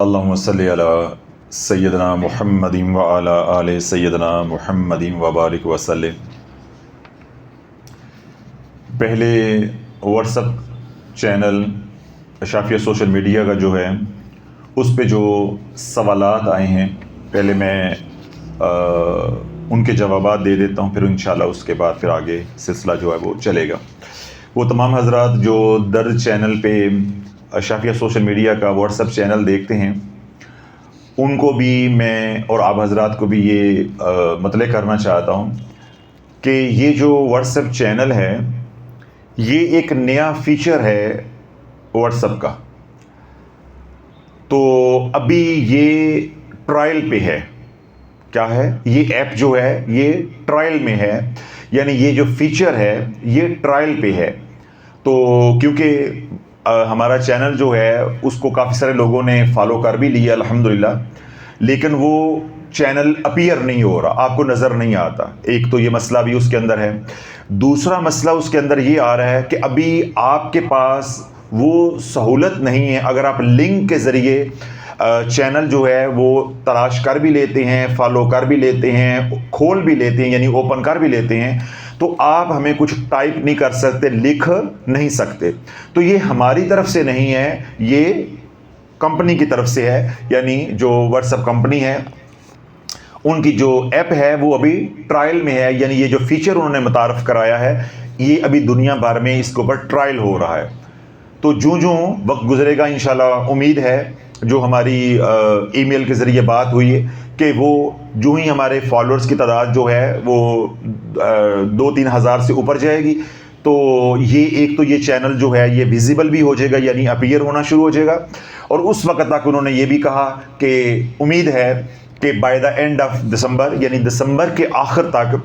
اللہم صلی علی سیدنا محمد و علی آل سیدنا محمد و بارک وسلم۔ پہلے WhatsApp channel Ashafia social media کا جو ہے اس پہ جو سوالات آئے ہیں پہلے میں ان کے جوابات دے دیتا ہوں، پھر انشاءاللہ اس کے بعد پھر آگے سلسلہ جو ہے وہ چلے گا۔ وہ تمام حضرات جو درج چینل پہ اشافیہ سوشل میڈیا کا واٹس ایپ چینل دیکھتے ہیں ان کو بھی میں اور آپ حضرات کو بھی یہ مطلع کرنا چاہتا ہوں کہ یہ جو واٹس ایپ چینل ہے یہ ایک نیا فیچر ہے واٹس ایپ کا، تو ابھی یہ ٹرائل پہ ہے۔ کیا ہے؟ یہ ایپ جو ہے یہ ٹرائل میں ہے، یعنی یہ جو فیچر ہے یہ ٹرائل پہ ہے۔ تو کیونکہ ہمارا چینل جو ہے اس کو کافی سارے لوگوں نے فالو کر بھی لیا الحمدللہ، لیکن وہ چینل اپیئر نہیں ہو رہا، آپ کو نظر نہیں آتا۔ ایک تو یہ مسئلہ بھی اس کے اندر ہے، دوسرا مسئلہ اس کے اندر یہ آ رہا ہے کہ ابھی آپ کے پاس وہ سہولت نہیں ہے۔ اگر آپ لنک کے ذریعے چینل جو ہے وہ تلاش کر بھی لیتے ہیں، فالو کر بھی لیتے ہیں، کھول بھی لیتے ہیں، یعنی اوپن کر بھی لیتے ہیں، تو آپ ہمیں کچھ ٹائپ نہیں کر سکتے، لکھ نہیں سکتے۔ تو یہ ہماری طرف سے نہیں ہے، یہ کمپنی کی طرف سے ہے، یعنی جو واٹس ایپ کمپنی ہے ان کی جو ایپ ہے وہ ابھی ٹرائل میں ہے، یعنی یہ جو فیچر انہوں نے متعارف کرایا ہے یہ ابھی دنیا بھر میں اس کے اوپر ٹرائل ہو رہا ہے۔ تو جوں وقت گزرے گا انشاءاللہ امید ہے، جو ہماری ای میل کے ذریعے بات ہوئی ہے کہ وہ جو ہی ہمارے فالوورز کی تعداد جو ہے وہ 2-3 ہزار سے اوپر جائے گی تو یہ ایک تو یہ چینل جو ہے یہ ویزیبل بھی ہو جائے گا، یعنی اپیئر ہونا شروع ہو جائے گا۔ اور اس وقت تک انہوں نے یہ بھی کہا کہ امید ہے کہ بائی دا اینڈ آف دسمبر، یعنی دسمبر کے آخر تک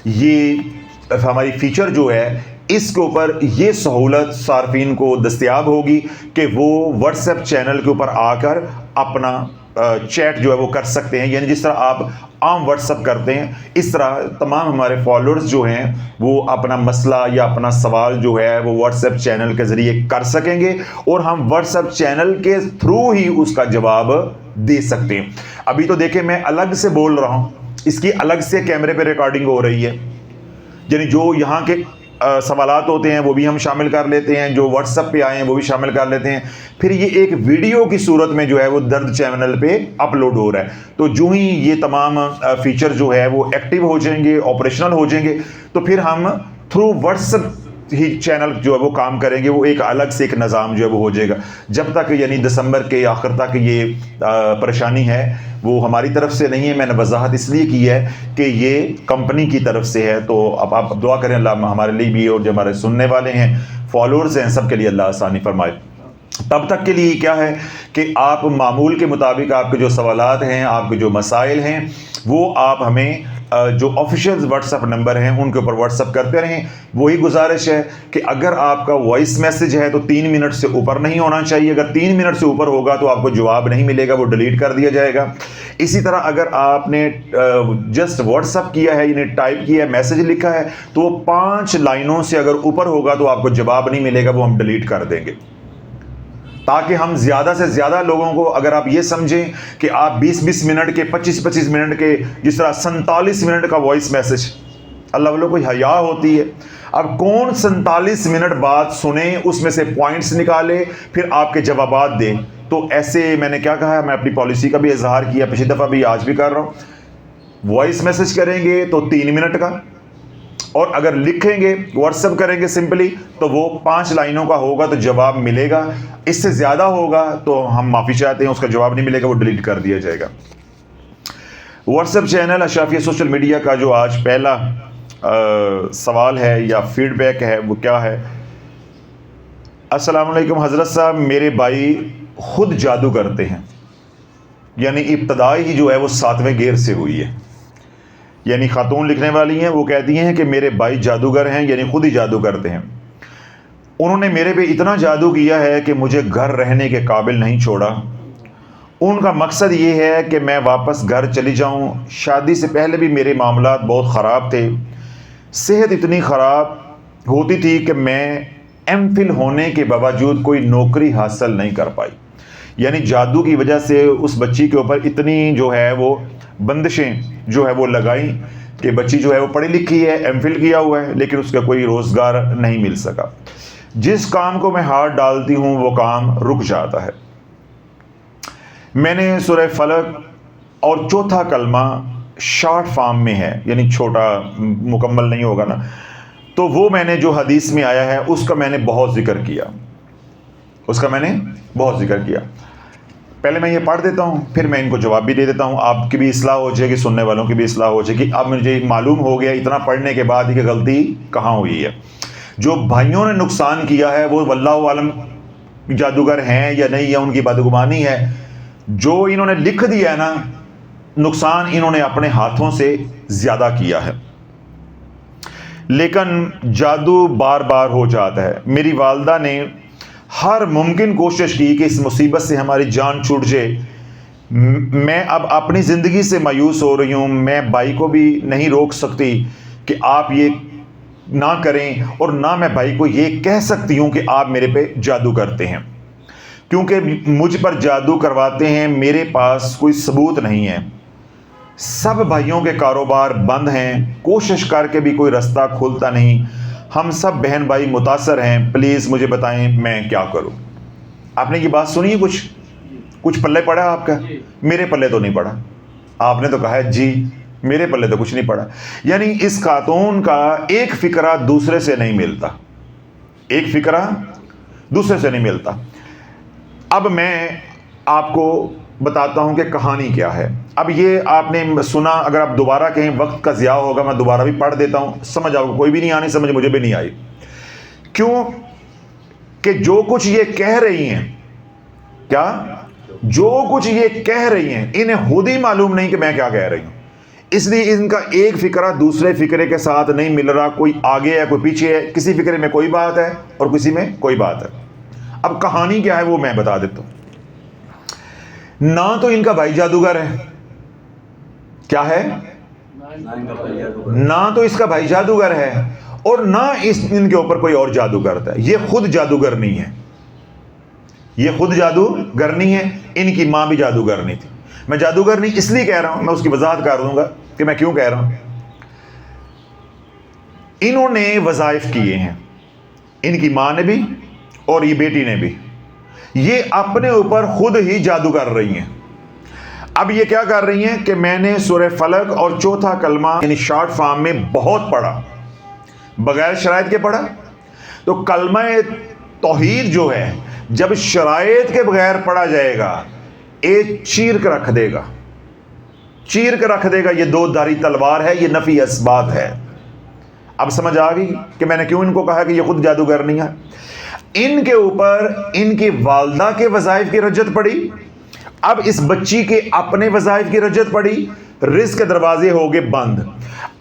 یہ ہماری فیچر جو ہے اس کے اوپر یہ سہولت صارفین کو دستیاب ہوگی کہ وہ واٹس ایپ چینل کے اوپر آ کر اپنا چیٹ جو ہے وہ کر سکتے ہیں، یعنی جس طرح آپ عام واٹس ایپ کرتے ہیں اس طرح تمام ہمارے فالوورز جو ہیں وہ اپنا مسئلہ یا اپنا سوال جو ہے وہ واٹس ایپ چینل کے ذریعے کر سکیں گے، اور ہم واٹس ایپ چینل کے تھرو ہی اس کا جواب دے سکتے ہیں۔ ابھی تو دیکھیں میں الگ سے بول رہا ہوں، اس کی الگ سے کیمرے پہ ریکارڈنگ ہو رہی ہے، یعنی جو یہاں کے سوالات ہوتے ہیں وہ بھی ہم شامل کر لیتے ہیں، جو واٹس ایپ پہ آئے ہیں وہ بھی شامل کر لیتے ہیں، پھر یہ ایک ویڈیو کی صورت میں جو ہے وہ درد چینل پہ اپلوڈ ہو رہا ہے۔ تو جو ہی یہ تمام فیچر جو ہے وہ ایکٹیو ہو جائیں گے، آپریشنل ہو جائیں گے، تو پھر ہم تھرو واٹس ایپ ہی چینل جو ہے وہ کام کریں گے، وہ ایک الگ سے ایک نظام جو ہے وہ ہو جائے گا۔ جب تک یعنی دسمبر کے آخر تک یہ پریشانی ہے وہ ہماری طرف سے نہیں ہے، میں نے وضاحت اس لیے کی ہے کہ یہ کمپنی کی طرف سے ہے۔ تو اب آپ دعا کریں اللہ ہمارے لیے بھی اور جو ہمارے سننے والے ہیں فالوورز ہیں سب کے لیے اللہ آسانی فرمائے۔ تب تک کے لیے کیا ہے کہ آپ معمول کے مطابق آپ کے جو سوالات ہیں، آپ کے جو مسائل ہیں وہ آپ ہمیں جو آفیشیل واٹس ایپ نمبر ہیں ان کے اوپر واٹس ایپ کرتے رہیں۔ وہی گزارش ہے کہ اگر آپ کا وائس میسج ہے تو 3 منٹ سے اوپر نہیں ہونا چاہیے، اگر 3 منٹ سے اوپر ہوگا تو آپ کو جواب نہیں ملے گا، وہ ڈیلیٹ کر دیا جائے گا۔ اسی طرح اگر آپ نے جسٹ واٹس ایپ کیا ہے، یعنی ٹائپ کیا ہے، میسج لکھا ہے، تو وہ 5 لائنوں سے اگر اوپر ہوگا تو آپ کو جواب نہیں ملے گا، وہ ہم ڈیلیٹ کر دیں گے، تاکہ ہم زیادہ سے زیادہ لوگوں کو، اگر آپ یہ سمجھیں کہ آپ 20-20 منٹ کے 25-25 منٹ کے جس طرح 47 منٹ کا وائس میسج، اللہ والوں کو حیا ہوتی ہے، اب کون 47 منٹ بعد سنیں، اس میں سے پوائنٹس نکالے پھر آپ کے جوابات دیں۔ تو ایسے میں نے کیا کہا ہے، میں اپنی پالیسی کا بھی اظہار کیا پچھلی دفعہ بھی، آج بھی کر رہا ہوں، وائس میسج کریں گے تو 3 منٹ کا، اور اگر لکھیں گے واٹس ایپ کریں گے سمپلی تو وہ 5 لائنوں کا ہوگا تو جواب ملے گا، اس سے زیادہ ہوگا تو ہم معافی چاہتے ہیں، اس کا جواب نہیں ملے گا، وہ ڈیلیٹ کر دیا جائے گا۔ WhatsApp channel Ashafia social media کا جو آج پہلا سوال ہے یا فیڈ بیک ہے وہ کیا ہے؟ السلام علیکم حضرت صاحب، میرے بھائی خود جادو کرتے ہیں، یعنی ابتدائی ہی جو ہے وہ 7ویں گیئر سے ہوئی ہے، یعنی خاتون لکھنے والی ہیں، وہ کہتی ہیں کہ میرے بھائی جادوگر ہیں، یعنی خود ہی جادو کرتے ہیں۔ انہوں نے میرے پہ اتنا جادو کیا ہے کہ مجھے گھر رہنے کے قابل نہیں چھوڑا۔ ان کا مقصد یہ ہے کہ میں واپس گھر چلی جاؤں۔ شادی سے پہلے بھی میرے معاملات بہت خراب تھے، صحت اتنی خراب ہوتی تھی کہ میں ایم فل ہونے کے باوجود کوئی نوکری حاصل نہیں کر پائی۔ یعنی جادو کی وجہ سے اس بچی کے اوپر اتنی جو ہے وہ بندشیں جو ہے وہ لگائیں کہ بچی جو ہے وہ پڑھی لکھی ہے، ایم فل کیا ہوا ہے، لیکن اس کا کوئی روزگار نہیں مل سکا۔ جس کام کو میں ہاتھ ڈالتی ہوں وہ کام رک جاتا ہے۔ میں نے سورہ فلق اور چوتھا کلمہ شارٹ فارم میں ہے، یعنی چھوٹا مکمل نہیں ہوگا نا، تو وہ میں نے جو حدیث میں آیا ہے اس کا میں نے بہت ذکر کیا، پہلے میں یہ پڑھ دیتا ہوں، پھر میں ان کو جواب بھی دے دیتا ہوں، آپ کی بھی اصلاح ہو جائے گی، سننے والوں کی بھی اصلاح ہو جائے گی۔ اب مجھے معلوم ہو گیا اتنا پڑھنے کے بعد کہ غلطی کہاں ہوئی ہے۔ جو بھائیوں نے نقصان کیا ہے وہ واللہ عالم جادوگر ہیں یا نہیں، یا ان کی بدگمانی ہے۔ جو انہوں نے لکھ دیا ہے نا، نقصان انہوں نے اپنے ہاتھوں سے زیادہ کیا ہے، لیکن جادو بار بار ہو جاتا ہے۔ میری والدہ نے ہر ممکن کوشش کی کہ اس مصیبت سے ہماری جان چھوٹ جائے۔ میں اب اپنی زندگی سے مایوس ہو رہی ہوں۔ میں بھائی کو بھی نہیں روک سکتی کہ آپ یہ نہ کریں، اور نہ میں بھائی کو یہ کہہ سکتی ہوں کہ آپ میرے پہ جادو کرتے ہیں، کیونکہ مجھ پر جادو کرواتے ہیں، میرے پاس کوئی ثبوت نہیں ہے۔ سب بھائیوں کے کاروبار بند ہیں، کوشش کر کے بھی کوئی رستہ کھلتا نہیں۔ ہم سب بہن بھائی متاثر ہیں، پلیز مجھے بتائیں میں کیا کروں۔ آپ نے یہ بات سنی ہے؟ کچھ پلے پڑا آپ کا؟ میرے پلے تو نہیں پڑا۔ آپ نے تو کہا ہے جی، میرے پلے تو کچھ نہیں پڑا۔ یعنی اس خاتون کا ایک فکرہ دوسرے سے نہیں ملتا۔ اب میں آپ کو بتاتا ہوں کہ کہانی کیا ہے۔ اب یہ آپ نے سنا، اگر آپ دوبارہ کہیں وقت کا ضیاع ہوگا، میں دوبارہ بھی پڑھ دیتا ہوں، سمجھ آؤ، کوئی بھی نہیں آنی سمجھ، مجھے بھی نہیں آئی۔ کیوں کہ جو کچھ یہ کہہ رہی ہیں، انہیں خود ہی معلوم نہیں کہ میں کیا کہہ رہی ہوں، اس لیے ان کا ایک فکرہ دوسرے فکرے کے ساتھ نہیں مل رہا، کوئی آگے ہے کوئی پیچھے ہے، کسی فکرے میں کوئی بات ہے اور کسی میں کوئی بات ہے۔ اب کہانی کیا ہے وہ میں بتا دیتا ہوں۔ نہ تو ان کا بھائی جادوگر ہے، کیا ہے؟ نہ تو اس کا بھائی جادوگر ہے، اور نہ ان کے اوپر کوئی اور جادو کرتا ہے۔ یہ خود جادوگر نہیں ہے، ان کی ماں بھی جادوگر نہیں تھی۔ میں جادوگر نہیں اس لیے کہہ رہا ہوں، میں اس کی وضاحت کر دوں گا کہ میں کیوں کہہ رہا ہوں۔ انہوں نے وظائف کیے ہیں، ان کی ماں نے بھی اور یہ بیٹی نے بھی، یہ اپنے اوپر خود ہی جادو کر رہی ہیں۔ اب یہ کیا کر رہی ہیں کہ میں نے سورہ فلق اور چوتھا کلمہ یعنی شارٹ فارم میں بہت پڑھا، بغیر شرائط کے پڑھا۔ تو کلمہ توحید جو ہے، جب شرائط کے بغیر پڑھا جائے گا، ایک چیر کے رکھ دے گا۔ یہ دو دھاری تلوار ہے، یہ نفی اثبات ہے۔ اب سمجھ آ گئی کہ میں نے کیوں ان کو کہا کہ یہ خود جادوگر نہیں ہے۔ ان کے اوپر ان کی والدہ کے وظائف کی رجت پڑی، اب اس بچی کے اپنے وظائف کی رجت پڑی، رزق کے دروازے ہو گئے بند۔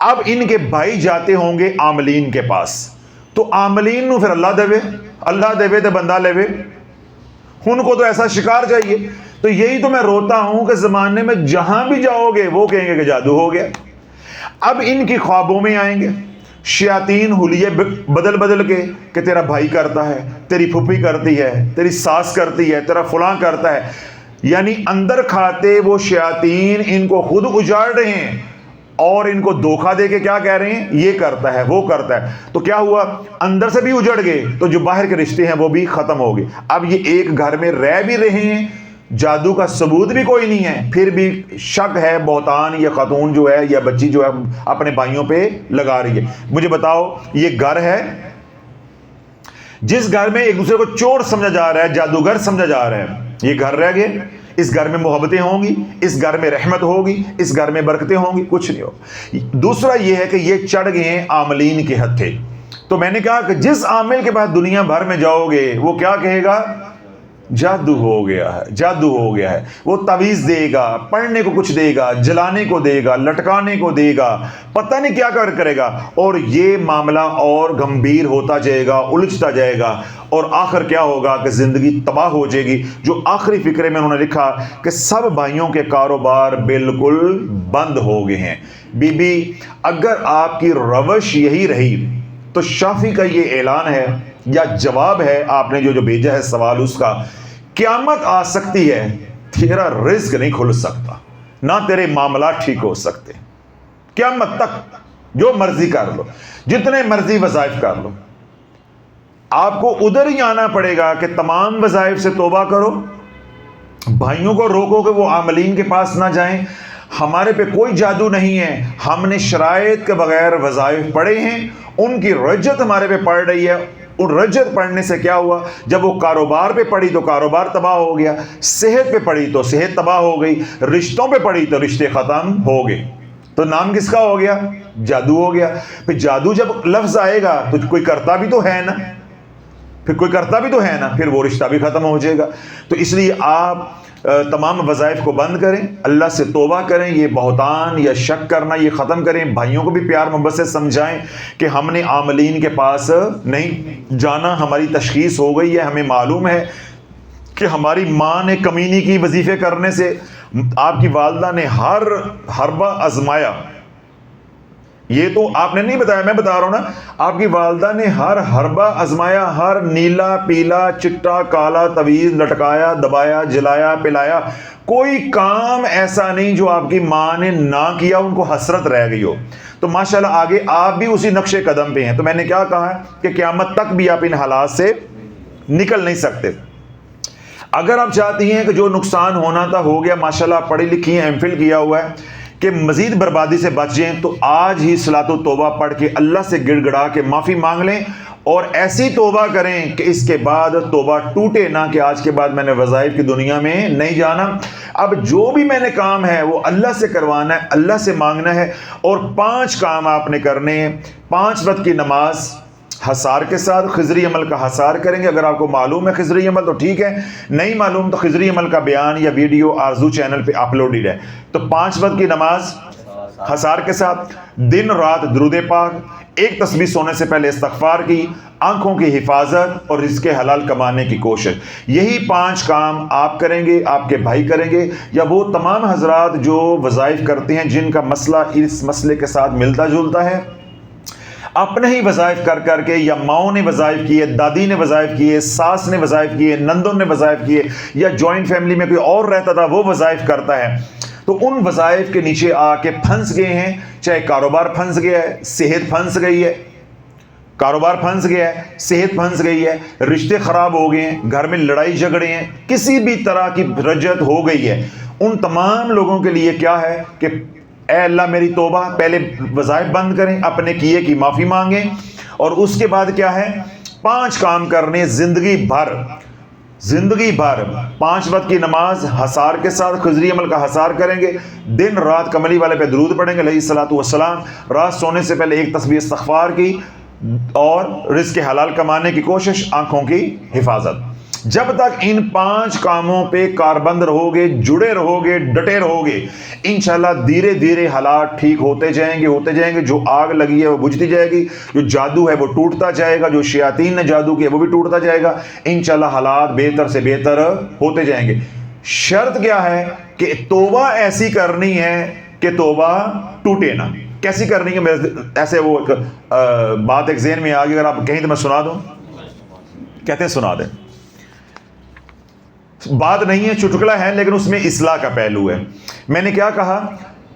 اب ان کے بھائی جاتے ہوں گے عاملین کے پاس، تو عاملین نو پھر اللہ دے تے بندہ لے، ان کو تو ایسا شکار چاہیے۔ تو یہی تو میں روتا ہوں کہ زمانے میں جہاں بھی جاؤ گے وہ کہیں گے کہ جادو ہو گیا۔ اب ان کی خوابوں میں آئیں گے شیاطین حلیے بدل کے کہ تیرا بھائی کرتا ہے، تیری پھپھی کرتی ہے، تیری ساس کرتی ہے، تیرا فلاں کرتا ہے، یعنی اندر کھاتے وہ شیاطین ان کو خود اجاڑ رہے ہیں اور ان کو دھوکہ دے کے کیا کہہ رہے ہیں، یہ کرتا ہے وہ کرتا ہے۔ تو کیا ہوا، اندر سے بھی اجڑ گئے، تو جو باہر کے رشتے ہیں وہ بھی ختم ہو گئے۔ اب یہ ایک گھر میں رہ بھی رہے ہیں، جادو کا ثبوت بھی کوئی نہیں ہے، پھر بھی شک ہے، بہتان یہ خاتون جو ہے یا بچی جو ہے اپنے بھائیوں پہ لگا رہی ہے۔ مجھے بتاؤ، یہ گھر ہے جس گھر میں ایک دوسرے کو چور سمجھا جا رہا ہے، جادوگر سمجھا جا رہا ہے، یہ گھر رہ گئے۔ اس گھر میں محبتیں ہوں گی، اس گھر میں رحمت ہوگی، اس گھر میں برکتیں ہوں گی، کچھ نہیں ہوگا۔ دوسرا یہ ہے کہ یہ چڑھ گئے ہیں عاملین کے ہتھے۔ تو میں نے کہا کہ جس عامل کے بعد دنیا بھر میں جاؤ گے وہ کیا کہے گا، جادو ہو گیا ہے۔ وہ تعویذ دے گا، پڑھنے کو کچھ دے گا، جلانے کو دے گا، لٹکانے کو دے گا، پتہ نہیں کیا کرے گا، اور یہ معاملہ اور گمبھیر ہوتا جائے گا، الجھتا جائے گا، اور آخر کیا ہوگا کہ زندگی تباہ ہو جائے گی۔ جو آخری فقرے میں انہوں نے لکھا کہ سب بھائیوں کے کاروبار بالکل بند ہو گئے ہیں۔ بی بی، اگر آپ کی روش یہی رہی تو شافی کا یہ اعلان ہے یا جواب ہے، آپ نے جو بھیجا ہے سوال اس کا، قیامت آ سکتی ہے، تیرا رزق نہیں کھل سکتا، نہ تیرے معاملات ٹھیک ہو سکتے. قیامت تک جو مرضی کر لو، جتنے مرضی وظائف کر لو، آپ کو ادھر ہی آنا پڑے گا کہ تمام وظائف سے توبہ کرو. بھائیوں کو روکو کہ وہ عاملین کے پاس نہ جائیں. ہمارے پہ کوئی جادو نہیں ہے، ہم نے شرائط کے بغیر وظائف پڑھے ہیں، ان کی رجت ہمارے پہ پڑ رہی ہے. ان رجت پڑھنے سے کیا ہوا؟ جب وہ کاروبار پہ پڑی تو کاروبار تباہ ہو گیا، صحت پہ پڑی تو صحت تباہ ہو گئی، رشتوں پہ پڑی تو رشتے ختم ہو گئے. تو نام کس کا ہو گیا؟ جادو ہو گیا. پھر جادو جب لفظ آئے گا تو کوئی کرتا بھی تو ہے نا، پھر وہ رشتہ بھی ختم ہو جائے گا. تو اس لیے آپ تمام وظائف کو بند کریں، اللہ سے توبہ کریں، یہ بہتان یا شک کرنا یہ ختم کریں. بھائیوں کو بھی پیار محبت سے سمجھائیں کہ ہم نے عاملین کے پاس نہیں جانا، ہماری تشخیص ہو گئی ہے، ہمیں معلوم ہے کہ ہماری ماں نے کمینی کی وظیفے کرنے سے، آپ کی والدہ نے ہر حربہ آزمایا. یہ تو آپ نے نہیں بتایا، میں بتا رہا ہوں نا. آپ کی والدہ نے ہر حربہ آزمایا، ہر نیلا پیلا چٹا کالا تویز لٹکایا، دبایا، جلایا، پلایا. کوئی کام ایسا نہیں جو آپ کی ماں نے نہ کیا ان کو حسرت رہ گئی ہو. تو ماشاءاللہ آگے آپ بھی اسی نقش قدم پہ ہیں. تو میں نے کیا کہا ہے کہ قیامت تک بھی آپ ان حالات سے نکل نہیں سکتے. اگر آپ چاہتی ہیں کہ جو نقصان ہونا تھا ہو گیا، ماشاءاللہ آپ پڑھی لکھی ہیں، ایم فل کیا ہوا ہے، کہ مزید بربادی سے بچ جائیں، تو آج ہی صلاۃ و توبہ پڑھ کے اللہ سے گڑ گڑا کے معافی مانگ لیں، اور ایسی توبہ کریں کہ اس کے بعد توبہ ٹوٹے نہ کہ آج کے بعد میں نے وظائف کی دنیا میں نہیں جانا. اب جو بھی میں نے کام ہے وہ اللہ سے کروانا ہے، اللہ سے مانگنا ہے. اور 5 کام آپ نے کرنے ہیں. 5 وقت کی نماز حصار کے ساتھ، خضری عمل کا حصار کریں گے. اگر آپ کو معلوم ہے خضری عمل تو ٹھیک ہے، نہیں معلوم تو خضری عمل کا بیان یا ویڈیو آرزو چینل پہ اپلوڈڈ ہے. تو 5 وقت کی نماز حصار کے ساتھ، دن رات درود پاک، ایک تسبیح سونے سے پہلے استغفار کی، آنکھوں کی حفاظت اور رزق حلال کمانے کی کوشش. یہی 5 کام آپ کریں گے، آپ کے بھائی کریں گے، یا وہ تمام حضرات جو وظائف کرتے ہیں جن کا مسئلہ اس مسئلے کے ساتھ ملتا جلتا ہے. اپنے ہی وظائف کر کر کے، یا ماؤں نے وظائف کیے، دادی نے وظائف کیے، ساس نے وظائف کیے، نندوں نے وظائف کیے، یا جوائنٹ فیملی میں کوئی اور رہتا تھا وہ وظائف کرتا ہے، تو ان وظائف کے نیچے آ کے پھنس گئے ہیں. چاہے کاروبار پھنس گیا ہے، صحت پھنس گئی ہے، کاروبار پھنس گیا ہے، صحت پھنس گئی ہے، رشتے خراب ہو گئے ہیں، گھر میں لڑائی جھگڑے ہیں، کسی بھی طرح کی رجت ہو گئی ہے. ان تمام لوگوں کے لیے کیا ہے کہ اے اللہ میری توبہ، پہلے وظائف بند کریں، اپنے کیے کی معافی مانگیں، اور اس کے بعد کیا ہے 5 کام کرنے زندگی بھر. 5 وقت کی نماز حصار کے ساتھ، خضری عمل کا حصار کریں گے، دن رات کملی والے پہ درود پڑھیں گے علیہ الصلوۃ والسلام، رات سونے سے پہلے ایک تسبیح استغفار کی، اور رزق حلال کمانے کی کوشش، آنکھوں کی حفاظت. جب تک ان 5 کاموں پہ کاربند رہو گے، جڑے رہو گے، ڈٹے رہو گے، انشاءاللہ دھیرے دھیرے حالات ٹھیک ہوتے جائیں گے. جو آگ لگی ہے وہ بجھتی جائے گی، جو جادو ہے وہ ٹوٹتا جائے گا، جو شیاطین نے جادو کیا وہ بھی ٹوٹتا جائے گا. انشاءاللہ حالات بہتر سے بہتر ہوتے جائیں گے. شرط کیا ہے کہ توبہ ایسی کرنی ہے کہ توبہ ٹوٹے نہ. کیسی کرنی ہے؟ ایسے وہ بات ایک ذہن میں آ گئی، اگر آپ کہیں تو میں سنا دوں. کہتے ہیں سنا دیں. بات نہیں ہے، چٹکلا ہے، لیکن اس میں اصلاح کا پہلو ہے. میں نے کیا کہا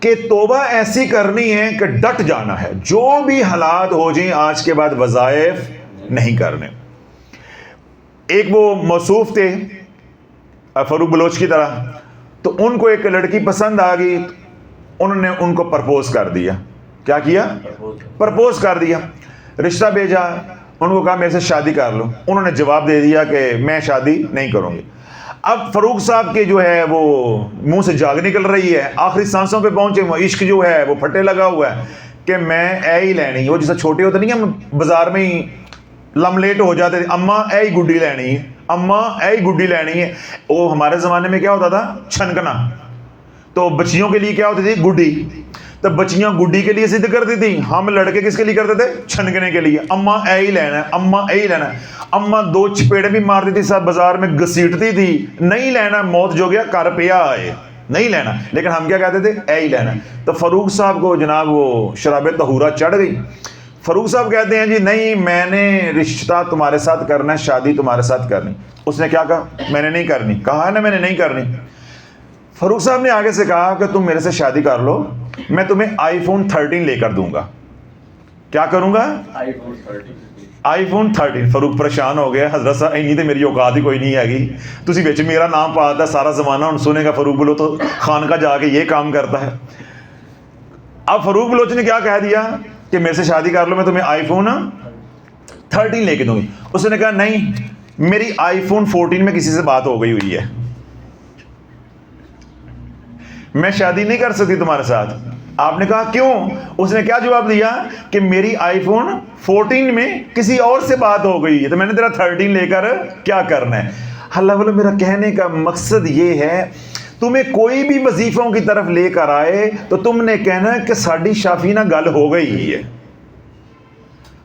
کہ توبہ ایسی کرنی ہے کہ ڈٹ جانا ہے، جو بھی حالات ہو جائیں آج کے بعد وظائف نہیں کرنے. ایک وہ موصوف تھے فاروق بلوچ کی طرح، تو ان کو ایک لڑکی پسند آ گئی، انہوں نے ان کو پرپوز کر دیا. کیا کیا؟ پرپوز کر دیا. رشتہ بھیجا، ان کو کہا میرے سے شادی کر لو. انہوں نے جواب دے دیا کہ میں شادی نہیں کروں گی. اب فاروق صاحب کے جو ہے وہ منہ سے جاگ نکل رہی ہے، آخری سانسوں پہ پہنچے، وہ عشق جو ہے وہ پھٹے لگا ہوا ہے کہ میں اے ہی لینی. وہ جیسے چھوٹے ہوتے نہیں ہم بازار میں ہی لملیٹ ہو جاتے تھے، اماں اے ہی گڈی لینی ہے، اماں اے ہی گڈی لینی ہے. وہ ہمارے زمانے میں کیا ہوتا تھا؟ چھنکنا. تو بچیوں کے لیے کیا ہوتی تھی؟ گڈی. تو بچیاں گڈی کے لیے ضد کرتی تھی، ہم لڑکے کس کے لیے کرتے تھے؟ چھنکنے کے لیے. اماں اے ہی لینا ہے، اماں اے ہی لینا ہے. اماں 2 چپیڑے بھی مارتی تھی، سب بازار میں گھسیٹتی تھی، نہیں لینا، موت جو گیا کر پیا آئے، نہیں لینا. لیکن ہم کیا کہتے تھے؟ اے ہی لینا. تو فاروق صاحب کو جناب وہ شراب طہورہ چڑھ گئی. فاروق صاحب کہتے ہیں جی نہیں میں نے رشتہ تمہارے ساتھ کرنا ہے, شادی تمہارے ساتھ کرنی. اس نے کیا کہا؟ میں نے نہیں کرنی. کہا ہے نا میں نے نہیں کرنی. فاروق صاحب نے آگے سے کہا کہ تم میرے سے شادی کر لو, میں تمہیں آئی فون 13 لے کر دوں گا. کیا کروں گا؟ آئی فون 13. فاروق پریشان ہو گیا, حضرت صاحب اینی تو میری اوقات ہی کوئی نہیں ہے گی, تسی بچ میرا نام پاتا ہے, سارا زمانہ ہن سنے گا فاروق بلو تو خانقاہ جا کے یہ کام کرتا ہے. اب فاروق بلوچ نے کیا کہہ دیا کہ میرے سے شادی کر لو, میں تمہیں آئی فون 13 لے کے دوں گی. اس نے کہا نہیں, میری آئی فون 14 میں کسی سے بات ہو گئی ہوئی ہے, میں شادی نہیں کر سکتی تمہارے ساتھ. آپ نے کہا کیوں؟ اس نے کیا جواب دیا کہ میری آئی فون 14 میں کسی اور سے بات ہو گئی ہے, تو میں نے تیرا 13 لے کر کیا کرنا ہے. اللہ والو میرا کہنے کا مقصد یہ ہے, تمہیں کوئی بھی وظیفوں کی طرف لے کر آئے تو تم نے کہنا کہ ساڈی شافی نہ گل ہو گئی ہے,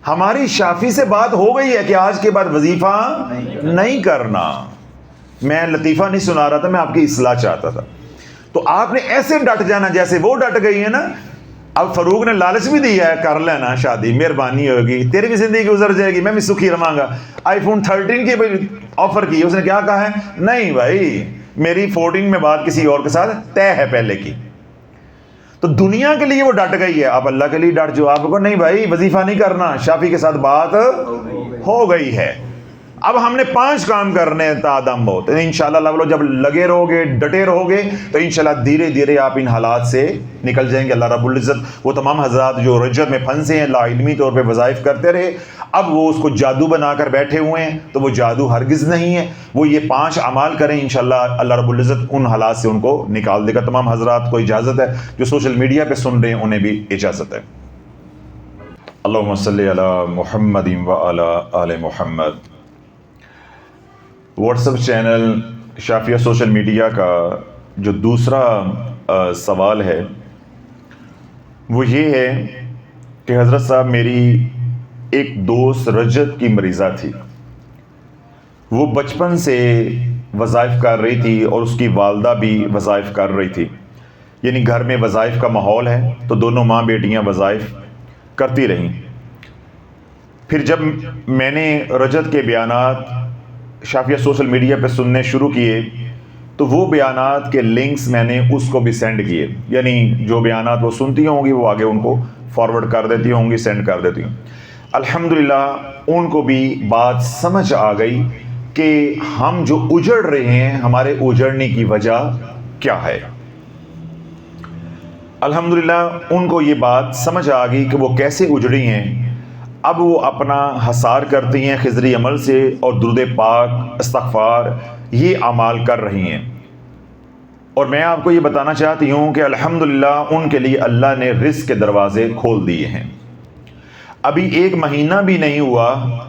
ہماری شافی سے بات ہو گئی ہے کہ آج کے بعد وظیفہ نہیں کرنا. میں لطیفہ نہیں سنا رہا تھا, میں آپ کی اصلاح چاہتا تھا. تو آپ نے ایسے ڈٹ جانا جیسے وہ ڈٹ گئی ہے نا. اب فاروق نے لالچ بھی دیا ہے, کر لینا شادی, مہربانی ہوگی, تیری بھی زندگی گزر جائے گی, میں بھی سکھی رہوں گا. آئی فون 13 کی آفر کی. اس نے کیا کہا ہے؟ نہیں بھائی, میری 14 میں بات کسی اور کے ساتھ طے ہے پہلے کی. تو دنیا کے لیے وہ ڈٹ گئی ہے, آپ اللہ کے لیے ڈٹ جو. آپ کو نہیں بھائی وظیفہ نہیں کرنا, شافی کے ساتھ بات ہو گئی ہے. اب ہم نے 5 کام کرنے ہیں تادم بہت انشاءاللہ. اللہ جب لگے رہو گے, ڈٹے رہو گے, تو انشاءاللہ دھیرے دھیرے آپ ان حالات سے نکل جائیں گے. اللہ رب العزت وہ تمام حضرات جو رجت میں پھنسے ہیں, لا علمی طور پہ وظائف کرتے رہے, اب وہ اس کو جادو بنا کر بیٹھے ہوئے ہیں, تو وہ جادو ہرگز نہیں ہے. وہ یہ 5 اعمال کریں, انشاءاللہ اللہ رب العزت ان حالات سے ان کو نکال دے گا. تمام حضرات کو اجازت ہے, جو سوشل میڈیا پہ سن رہے ہیں انہیں بھی اجازت ہے. اللہم صلی علی محمد و علی آل Muhammad. WhatsApp channel Shafia social media کا جو دوسرا سوال ہے وہ یہ ہے کہ حضرت صاحب میری ایک دوست رجت کی مریضہ تھی, وہ بچپن سے وظائف کر رہی تھی اور اس کی والدہ بھی وظائف کر رہی تھی, یعنی گھر میں وظائف کا ماحول ہے, تو دونوں ماں بیٹیاں وظائف کرتی رہیں. پھر جب میں نے رجت کے بیانات شافیہ سوشل میڈیا پہ سننے شروع کیے, تو وہ بیانات کے لنکس میں نے اس کو بھی سینڈ کیے, یعنی جو بیانات وہ سنتی ہوں گی وہ آگے ان کو فارورڈ کر دیتی ہوں گی, سینڈ کر دیتی ہوں. الحمدللہ ان کو بھی بات سمجھ آ گئی کہ ہم جو اجڑ رہے ہیں ہمارے اجڑنے کی وجہ کیا ہے. الحمدللہ ان کو یہ بات سمجھ آ گئی کہ وہ کیسے اجڑی ہیں. اب وہ اپنا حصار کرتی ہیں خضری عمل سے, اور درود پاک, استغفار, یہ اعمال کر رہی ہیں. اور میں آپ کو یہ بتانا چاہتی ہوں کہ الحمدللہ ان کے لیے اللہ نے رزق کے دروازے کھول دیے ہیں. ابھی 1 مہینہ بھی نہیں ہوا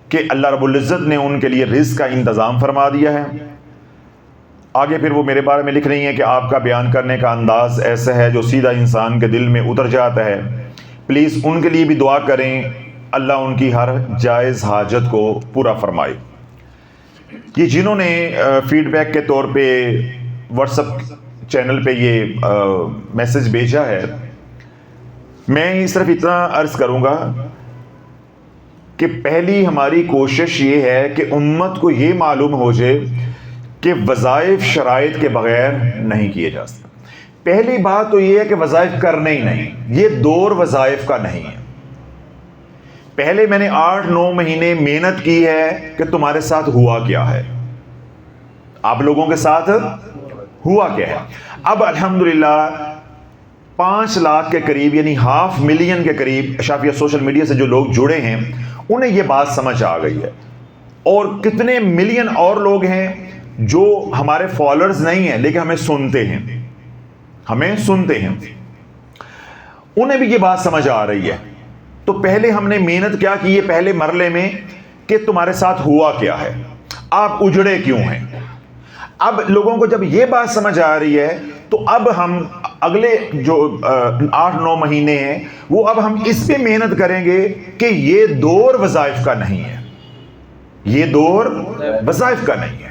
کہ اللہ رب العزت نے ان کے لیے رزق کا انتظام فرما دیا ہے. آگے پھر وہ میرے بارے میں لکھ رہی ہیں کہ آپ کا بیان کرنے کا انداز ایسا ہے جو سیدھا انسان کے دل میں اتر جاتا ہے. پلیز ان کے لیے بھی دعا کریں, اللہ ان کی ہر جائز حاجت کو پورا فرمائے. یہ جنہوں نے فیڈ بیک کے طور پہ واٹس ایپ چینل پہ یہ میسج بھیجا ہے, میں صرف اتنا عرض کروں گا کہ پہلی ہماری کوشش یہ ہے کہ امت کو یہ معلوم ہو جائے کہ وظائف شرائط کے بغیر نہیں کیے جا سکتے. پہلی بات تو یہ ہے کہ وظائف کرنے ہی نہیں, یہ دور وظائف کا نہیں ہے. پہلے میں نے 8-9 مہینے محنت کی ہے کہ تمہارے ساتھ ہوا کیا ہے, آپ لوگوں کے ساتھ ہوا کیا ہے. اب الحمدللہ 5 لاکھ کے قریب, یعنی 500,000 کے قریب شافیہ سوشل میڈیا سے جو لوگ جڑے ہیں انہیں یہ بات سمجھ آ گئی ہے. اور کتنے ملین اور لوگ ہیں جو ہمارے فالوورز نہیں ہیں لیکن ہمیں سنتے ہیں, انہیں بھی یہ بات سمجھ آ رہی ہے. تو پہلے ہم نے محنت کیا کی ہے پہلے مرحلے میں کہ تمہارے ساتھ ہوا کیا ہے, آپ اجڑے کیوں ہیں. اب لوگوں کو جب یہ بات سمجھ آ رہی ہے تو اب ہم اگلے جو 8-9 مہینے ہیں وہ اب ہم اس پہ محنت کریں گے کہ یہ دور وظائف کا نہیں ہے, یہ دور وظائف کا نہیں ہے.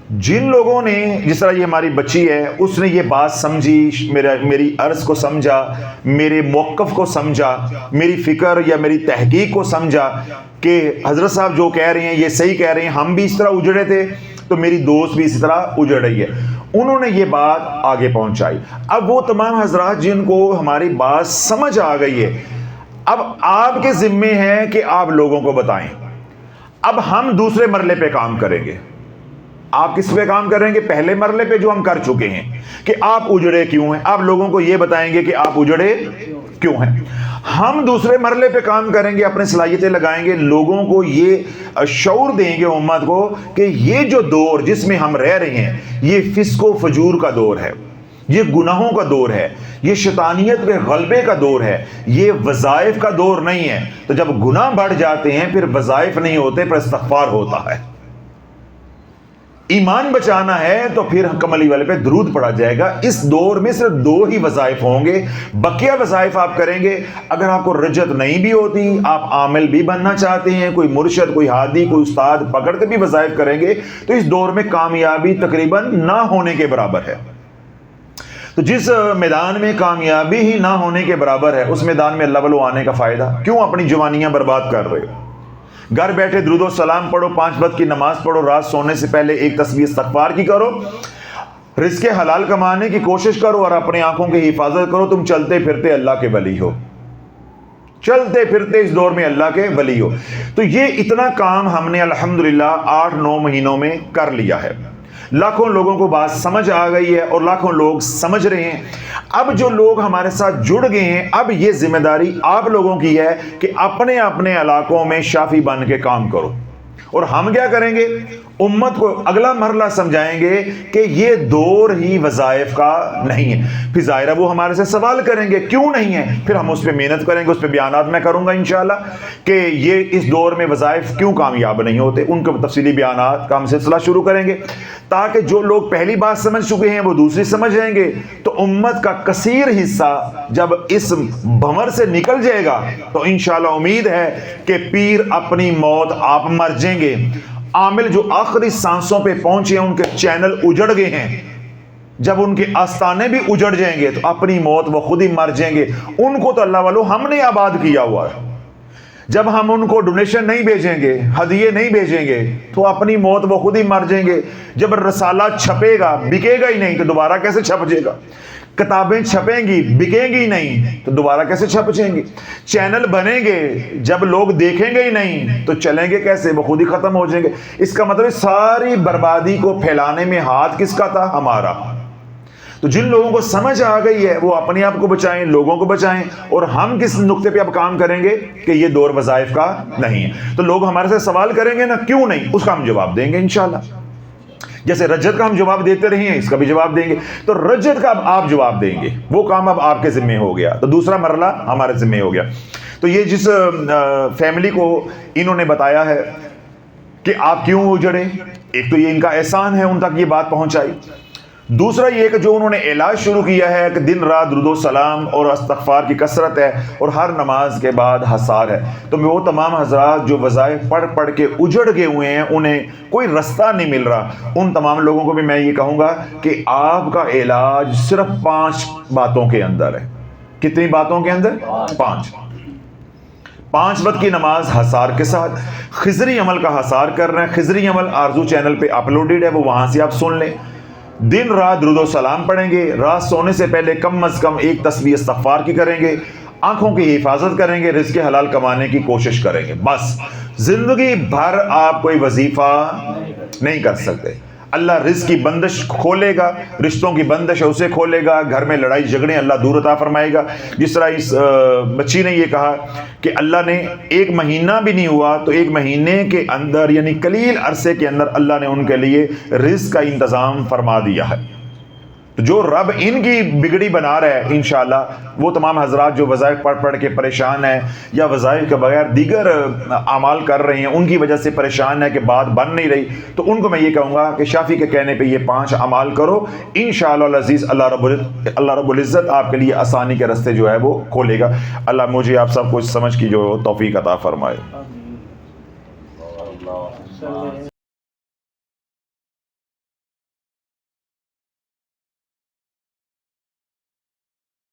جن لوگوں نے، جس طرح یہ ہماری بچی ہے، اس نے یہ بات سمجھی، میری عرض کو سمجھا، میرے موقف کو سمجھا، میری فکر یا میری تحقیق کو سمجھا کہ حضرت صاحب جو کہہ رہے ہیں یہ صحیح کہہ رہے ہیں، ہم بھی اس طرح اجڑے تھے تو میری دوست بھی اسی طرح اجڑ رہی ہے، انہوں نے یہ بات آگے پہنچائی۔ اب وہ تمام حضرات جن کو ہماری بات سمجھ آ گئی ہے، اب آپ کے ذمے ہے کہ آپ لوگوں کو بتائیں۔ اب ہم دوسرے مرحلے پہ کام کریں گے۔ آپ کس پہ کام کریں گے؟ پہلے مرحلے پہ جو ہم کر چکے ہیں کہ آپ اجڑے کیوں ہیں، آپ لوگوں کو یہ بتائیں گے کہ آپ اجڑے کیوں ہیں۔ ہم دوسرے مرحلے پہ کام کریں گے، اپنے صلاحیتیں لگائیں گے، لوگوں کو یہ شعور دیں گے، امت کو، کہ یہ جو دور جس میں ہم رہ رہے ہیں یہ فسق و فجور کا دور ہے، یہ گناہوں کا دور ہے، یہ شیطانیت کے غلبے کا دور ہے، یہ وظائف کا دور نہیں ہے۔ تو جب گناہ بڑھ جاتے ہیں پھر وظائف نہیں ہوتے، پھر استغفار ہوتا ہے۔ ایمان بچانا ہے تو پھر کملی والے پہ درود پڑا جائے گا۔ اس دور میں صرف 2 ہی وظائف ہوں گے، بقیہ وظائف آپ کریں گے۔ اگر آپ کو رجت نہیں بھی ہوتی، آپ عامل بھی بننا چاہتے ہیں، کوئی مرشد، کوئی ہادی، کوئی استاد پکڑ کے بھی وظائف کریں گے، تو اس دور میں کامیابی تقریباً نہ ہونے کے برابر ہے۔ تو جس میدان میں کامیابی ہی نہ ہونے کے برابر ہے، اس میدان میں اللہ والو آنے کا فائدہ کیوں؟ اپنی جوانیاں برباد کر رہے ہو۔ گھر بیٹھے درود و سلام پڑھو، 5 وقت کی نماز پڑھو، رات سونے سے پہلے ایک تسبیح استغفار کی کرو، رزق حلال کمانے کی کوشش کرو اور اپنی آنکھوں کی حفاظت کرو۔ تم چلتے پھرتے اللہ کے ولی ہو، چلتے پھرتے اس دور میں اللہ کے ولی ہو۔ تو یہ اتنا کام ہم نے الحمدللہ 8-9 مہینوں میں کر لیا ہے۔ لاکھوں لوگوں کو بات سمجھ آ گئی ہے اور لاکھوں لوگ سمجھ رہے ہیں۔ اب جو لوگ ہمارے ساتھ جڑ گئے ہیں، اب یہ ذمہ داری آپ لوگوں کی ہے کہ اپنے اپنے علاقوں میں شافی بن کے کام کرو۔ اور ہم کیا کریں گے؟ امت کو اگلا مرحلہ سمجھائیں گے کہ یہ دور ہی وظائف کا نہیں ہے۔ پھر ظاہرہ وہ ہمارے سے سوال کریں گے کیوں نہیں ہے، پھر ہم اس پہ محنت کریں گے، اس پہ بیانات میں کروں گا انشاءاللہ کہ یہ اس دور میں وظائف کیوں کامیاب نہیں ہوتے، ان کے تفصیلی بیانات کا ہم سلسلہ شروع کریں گے، تاکہ جو لوگ پہلی بات سمجھ چکے ہیں وہ دوسری سمجھ جائیں گے۔ تو امت کا کثیر حصہ جب اس بھنور سے نکل جائے گا تو انشاءاللہ امید ہے کہ پیر اپنی موت آپ مر جائیں گے۔ عامل جو آخری سانسوں پہ پہنچے ہیں، ان کے چینل اجڑ گئے ہیں، جب ان کے آستانے بھی اجڑ جائیں گے تو اپنی موت وہ خود ہی مر جائیں گے۔ ان کو تو اللہ والو ہم نے آباد کیا ہوا ہے۔ جب ہم ان کو ڈونیشن نہیں بھیجیں گے، ہدیے نہیں بھیجیں گے، تو اپنی موت وہ خود ہی مر جائیں گے۔ جب رسالہ چھپے گا، بکے گا ہی نہیں تو دوبارہ کیسے چھپ جائے گا؟ کتابیں چھپیں گی، بکیں گی نہیں تو دوبارہ کیسے چھپ جائیں گی؟ چینل بنیں گے، جب لوگ دیکھیں گے ہی نہیں تو چلیں گے کیسے؟ وہ خود ہی ختم ہو جائیں گے۔ اس کا مطلب ساری بربادی کو پھیلانے میں ہاتھ کس کا تھا؟ ہمارا۔ تو جن لوگوں کو سمجھ آ گئی ہے وہ اپنے آپ کو بچائیں، لوگوں کو بچائیں۔ اور ہم کس نقطے پہ اب کام کریں گے کہ یہ دور وظائف کا نہیں ہے۔ تو لوگ ہمارے سے سوال کریں گے نا کیوں نہیں، اس کا ہم جواب دیں گے انشاءاللہ۔ جیسے رجت کا ہم جواب دیتے رہے ہیں، اس کا بھی جواب دیں گے۔ تو رجت کا اب آپ جواب دیں گے، وہ کام اب آپ کے ذمہ ہو گیا۔ تو دوسرا مرحلہ ہمارے ذمہ ہو گیا۔ تو یہ جس فیملی کو انہوں نے بتایا ہے کہ آپ کیوں اجڑے، ایک تو یہ ان کا احسان ہے، ان تک یہ بات پہنچائی۔ دوسرا یہ کہ جو انہوں نے علاج شروع کیا ہے کہ دن رات درود و سلام اور استغفار کی کثرت ہے اور ہر نماز کے بعد حسار ہے۔ تو میں وہ تمام حضرات جو وظائف پڑھ پڑھ کے اجڑ گئے ہوئے ہیں، انہیں کوئی رستہ نہیں مل رہا، ان تمام لوگوں کو بھی میں یہ کہوں گا کہ آپ کا علاج صرف 5 باتوں کے اندر ہے۔ کتنی باتوں کے اندر؟ 5 وقت کی نماز حسار کے ساتھ، خضری عمل کا حسار کر رہے ہیں۔ خضری عمل آرزو چینل پہ اپلوڈڈ ہے، وہ وہاں سے آپ سن لیں۔ دن رات درود و سلام پڑھیں گے، رات سونے سے پہلے کم از کم ایک تسبیح استغفار کی کریں گے، آنکھوں کی حفاظت کریں گے، رزق حلال کمانے کی کوشش کریں گے۔ بس زندگی بھر آپ کوئی وظیفہ نہیں کر سکتے۔ اللہ رزق کی بندش کھولے گا، رشتوں کی بندش ہے اسے کھولے گا، گھر میں لڑائی جھگڑے اللہ دور عطا فرمائے گا۔ جس طرح اس بچی نے یہ کہا کہ اللہ نے 1 مہینہ بھی نہیں ہوا تو 1 مہینے کے اندر یعنی قلیل عرصے کے اندر اللہ نے ان کے لیے رزق کا انتظام فرما دیا ہے۔ تو جو رب ان کی بگڑی بنا رہا ہے انشاءاللہ، وہ تمام حضرات جو وظائف پڑھ پڑھ کے پریشان ہیں یا وظائف کے بغیر دیگر اعمال کر رہے ہیں، ان کی وجہ سے پریشان ہے کہ بات بن نہیں رہی، تو ان کو میں یہ کہوں گا کہ شافی کے کہنے پہ یہ 5 اعمال کرو، انشاءاللہ العزیز اللہ رب العزت آپ کے لیے آسانی کے راستے جو ہے وہ کھولے گا۔ اللہ مجھے آپ سب کو سمجھ کی جو توفیق عطا فرمائے۔